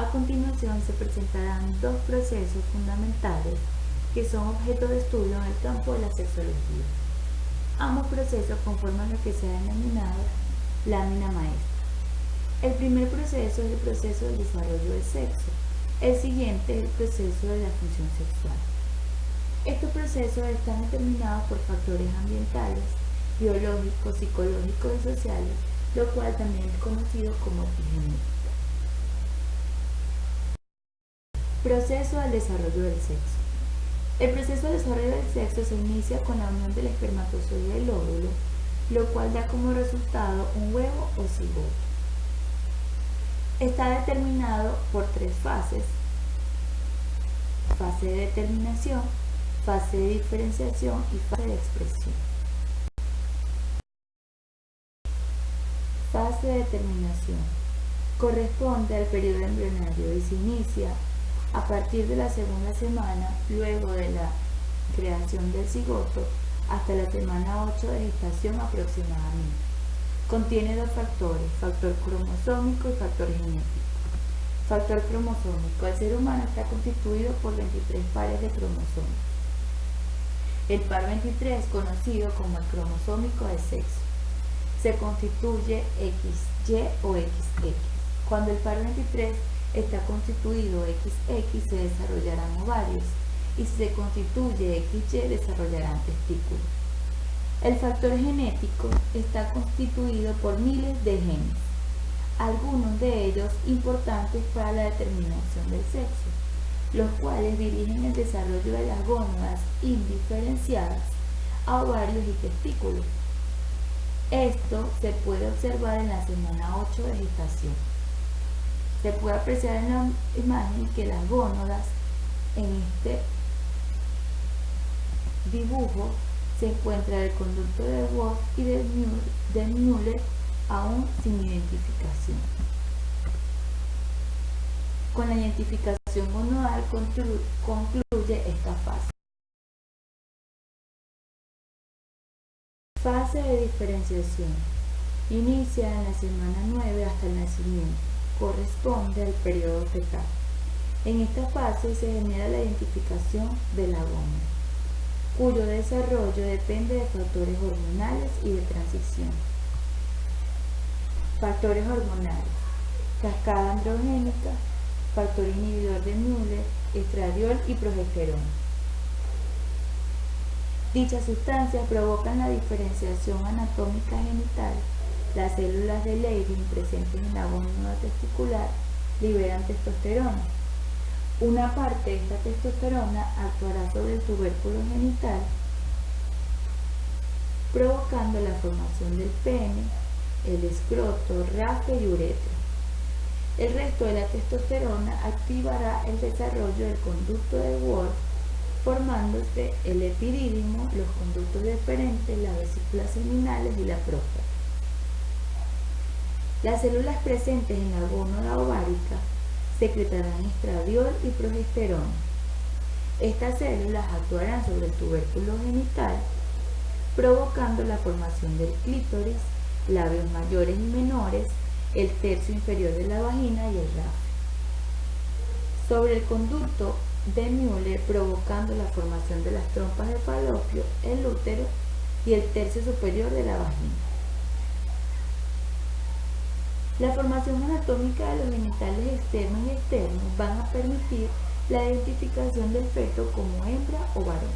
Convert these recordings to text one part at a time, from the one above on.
A continuación se presentarán dos procesos fundamentales que son objeto de estudio en el campo de la sexología. Ambos procesos conforman lo que se ha denominado lámina maestra. El primer proceso es el proceso del desarrollo del sexo. El siguiente es el proceso de la función sexual. Estos procesos están determinados por factores ambientales, biológicos, psicológicos y sociales, lo cual también es conocido como epigenética. Proceso del desarrollo del sexo. El proceso de desarrollo del sexo se inicia con la unión del espermatozoide y el óvulo, lo cual da como resultado un huevo o cigoto. Está determinado por tres fases: fase de determinación, fase de diferenciación y fase de expresión. Fase de determinación corresponde al periodo embrionario y se inicia a partir de la segunda semana luego de la creación del cigoto hasta la semana 8 de gestación aproximadamente. Contiene dos factores, factor cromosómico y factor genético. Factor cromosómico. El ser humano está constituido por 23 pares de cromosomas. El par 23, conocido como el cromosómico de sexo, se constituye XY o XX. Cuando el par 23 está constituido XX, se desarrollarán ovarios, y si se constituye XY, desarrollarán testículos. El factor genético está constituido por miles de genes, algunos de ellos importantes para la determinación del sexo, los cuales dirigen el desarrollo de las gónadas indiferenciadas a ovarios y testículos. Esto se puede observar en la semana 8 de gestación. Se puede apreciar en la imagen que las gónadas en este dibujo se encuentra el conducto de Wolff y de Müller aún sin identificación. Con la identificación gonadal concluye esta fase. Fase de diferenciación. Inicia en la semana 9 hasta el nacimiento. Corresponde al periodo fetal. En esta fase se genera la identificación de la gónada, cuyo desarrollo depende de factores hormonales y de transición. Factores hormonales: cascada androgénica, factor inhibidor de Müller, estradiol y progesterona. Dichas sustancias provocan la diferenciación anatómica genital. Las células de Leydig presentes en la gónada testicular liberan testosterona. Una parte de esta testosterona actuará sobre el tubérculo genital, provocando la formación del pene, el escroto, rafe y uretra. El resto de la testosterona activará el desarrollo del conducto de Wolff, formándose el epidídimo, los conductos deferentes, las vesículas seminales y la próstata. Las células presentes en la gónada ovárica secretarán estradiol y progesterona. Estas células actuarán sobre el tubérculo genital, provocando la formación del clítoris, labios mayores y menores, el tercio inferior de la vagina y el rafe. Sobre el conducto de Müller, provocando la formación de las trompas de falopio, el útero y el tercio superior de la vagina. La formación anatómica de los genitales externos y externos van a permitir la identificación del feto como hembra o varón.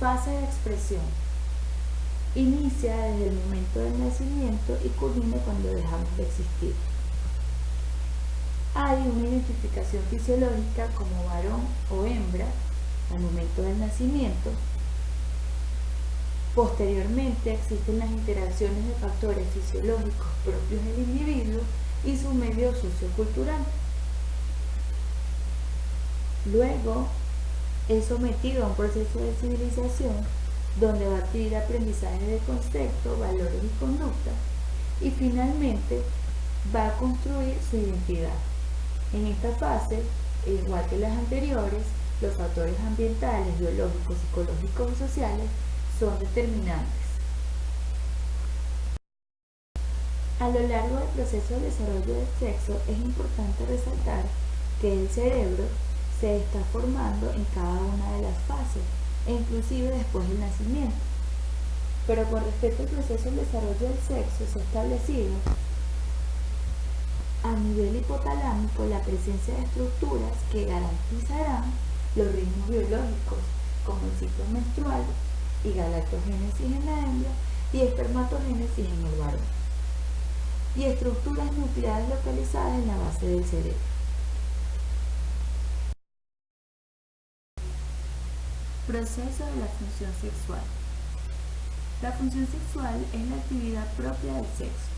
Fase de expresión. Inicia desde el momento del nacimiento y culmina cuando dejamos de existir. Hay una identificación fisiológica como varón o hembra al momento del nacimiento. Posteriormente existen las interacciones de factores fisiológicos propios del individuo y su medio sociocultural. Luego es sometido a un proceso de civilización donde va a adquirir aprendizaje de conceptos, valores y conductas, y finalmente va a construir su identidad. En esta fase, igual que las anteriores, los factores ambientales, biológicos, psicológicos y sociales son determinantes. A lo largo del proceso de desarrollo del sexo es importante resaltar que el cerebro se está formando en cada una de las fases, e inclusive después del nacimiento. Pero con respecto al proceso del desarrollo del sexo se ha establecido a nivel hipotalámico la presencia de estructuras que garantizarán los ritmos biológicos, como el ciclo menstrual y galactogénesis en la hembra y espermatogénesis en el varón, y estructuras nucleares localizadas en la base del cerebro. Proceso de la función sexual. La función sexual es la actividad propia del sexo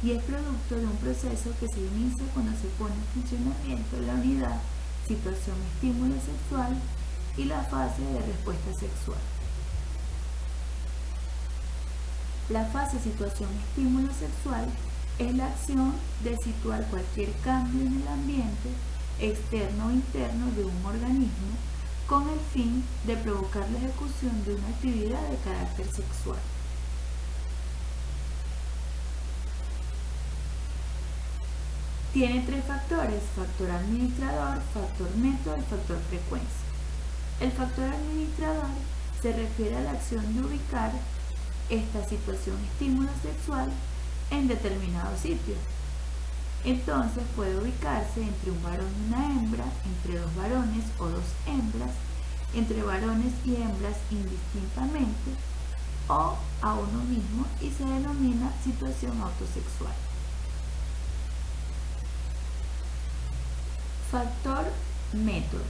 y es producto de un proceso que se inicia cuando se pone en funcionamiento la unidad situación-estímulo sexual y la fase de respuesta sexual. La fase situación-estímulo sexual es la acción de situar cualquier cambio en el ambiente, externo o interno de un organismo, con el fin de provocar la ejecución de una actividad de carácter sexual. Tiene tres factores: factor administrador, factor método y factor frecuencia. El factor administrador se refiere a la acción de ubicar esta situación estímulo sexual en determinado sitio. Entonces puede ubicarse entre un varón y una hembra, entre dos varones o dos hembras, entre varones y hembras indistintamente, o a uno mismo, y se denomina situación autosexual. Factor método.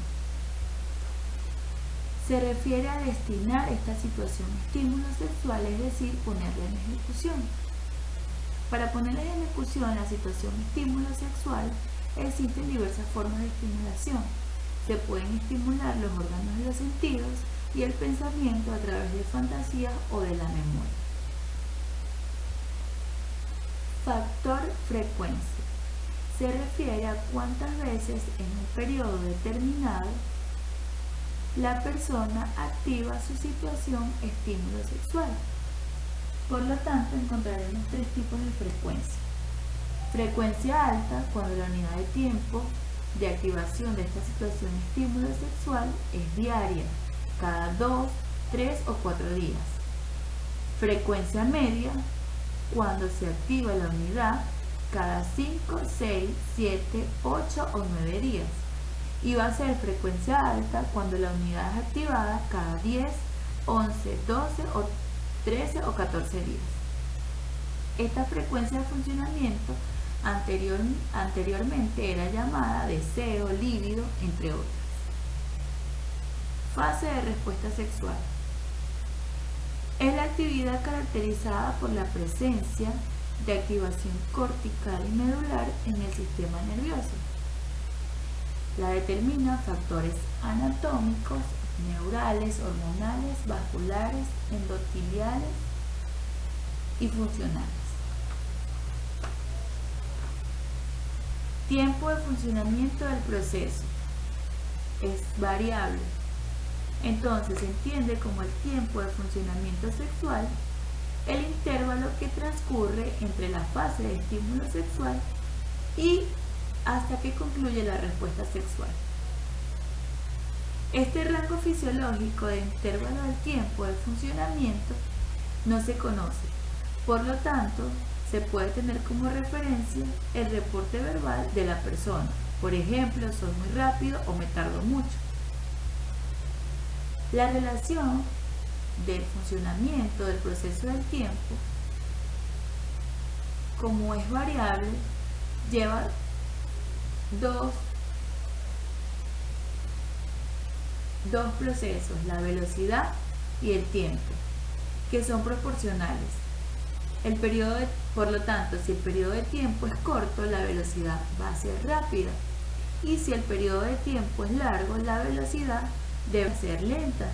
Se refiere a destinar esta situación estímulo sexual, es decir, ponerla en ejecución. Para ponerla en ejecución la situación estímulo sexual existen diversas formas de estimulación. Se pueden estimular los órganos de los sentidos y el pensamiento a través de fantasías o de la memoria. Factor frecuencia. Se refiere a cuántas veces en un periodo determinado la persona activa su situación estímulo sexual. Por lo tanto, encontraremos tres tipos de frecuencia. Frecuencia alta, cuando la unidad de tiempo de activación de esta situación estímulo sexual es diaria, cada 2, 3 o 4 días. Frecuencia media, cuando se activa la unidad cada 5, 6, 7, 8 o 9 días. Y va a ser frecuencia alta cuando la unidad es activada cada 10, 11, 12 o 13 o 14 días. Esta frecuencia de funcionamiento anteriormente era llamada deseo, líbido, entre otras. Fase de respuesta sexual. Es la actividad caracterizada por la presencia de activación cortical y medular en el sistema nervioso. La determinan factores anatómicos, neurales, hormonales, vasculares, endoteliales y funcionales. Tiempo de funcionamiento del proceso es variable. Entonces se entiende como el tiempo de funcionamiento sexual el intervalo que transcurre entre la fase de estímulo sexual y hasta que concluye la respuesta sexual. Este rango fisiológico de intervalo del tiempo de funcionamiento no se conoce, por lo tanto, se puede tener como referencia el reporte verbal de la persona. Por ejemplo, soy muy rápido o me tardo mucho. La relación del funcionamiento del proceso del tiempo, como es variable, lleva dos procesos, la velocidad y el tiempo, que son proporcionales. Por lo tanto, si el periodo de tiempo es corto, la velocidad va a ser rápida, y si el periodo de tiempo es largo, la velocidad debe ser lenta,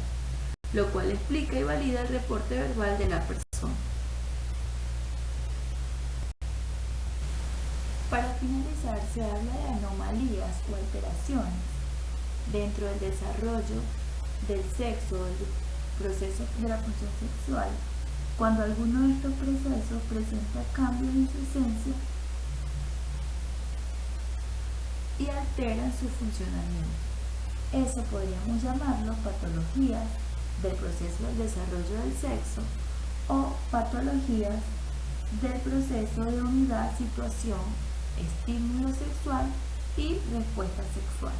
lo cual explica y valida el reporte verbal de la persona. Para finalizar, se habla de anomalías o alteraciones dentro del desarrollo del sexo, del proceso de la función sexual, cuando alguno de estos procesos presenta cambios en su esencia y alteran su funcionamiento. Eso podríamos llamarlo patologías del proceso del desarrollo del sexo o patologías del proceso de unidad, situación, estímulo sexual y respuesta sexual.